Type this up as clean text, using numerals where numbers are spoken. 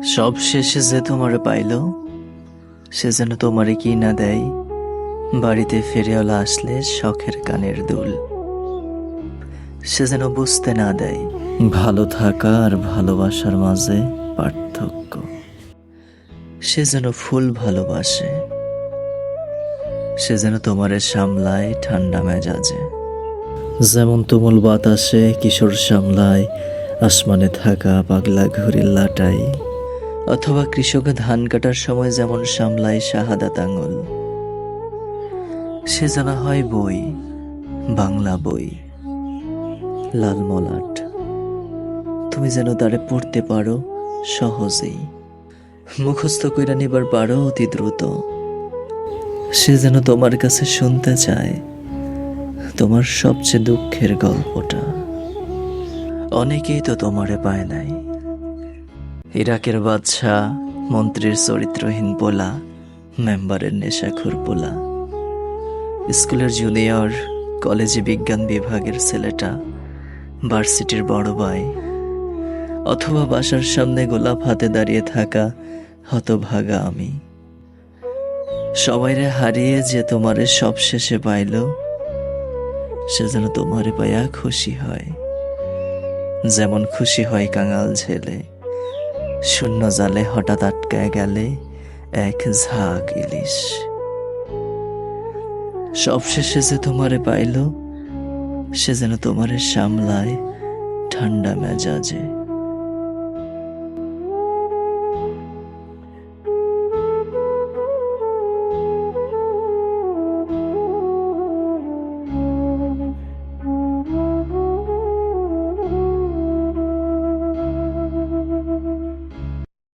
সব শেষে যে তোমারে পাইল, সে যেন তোমারে কি না দেয় বাড়িতে ফেরিওয়ালা আসলে শখের কানের দুল। সে যেন বুঝতে না দেয় ভালো থাকা আর ভালোবাসার মাঝে পার্থক্য। সে যেন ফুল ভালোবাসে, সে যেন তোমারে সামলায় ঠান্ডা মেজাজে। যেমন তুমুল বাতাসে কিশোর সামলায় আসমানে থাকা পাগলা ঘুড়ির লাটাই, অথবা কৃষক ধান কাটার সময় যেমন সামলায় শাহাদাত আঙুল। সে জানা হয় বই, বাংলা বই, লাল মলাট। তুমি যেন তারে পড়তে পারো সহজেই, মুখস্থ কইরা নিবার পারো অতি দ্রুত। সে যেন তোমার কাছে শুনতে চায় তোমার সবচেয়ে দুঃখের গল্পটা। অনেকেই তো তোমারে পায় নাই, ইরাকের বাদশাহ, মন্ত্রীর চরিত্রহীন পোলা, মেম্বারের নেশাখোর পোলা, স্কুলের জুনিয়র, কলেজে বিজ্ঞান বিভাগের ছেলেটা, ভার্সিটির বড় ভাই, অথবা বাসার সামনে গোলাপ হাতে দাঁড়িয়ে থাকা হতভাগা আমি। সবাইরে হারিয়ে যে তোমারে সব শেষে পাইল, সে যেন তোমারে পাইয়া খুশি হয়, যেমন খুশি হয় কাঙাল ছেলে শূন্য জালে হঠাৎ আটকায় গেলে এক ঝাঁক ইলিশ। সবশেষে যে তোমারে পাইল, সে যেন তোমারে সামলায় ঠান্ডা মেজাজে।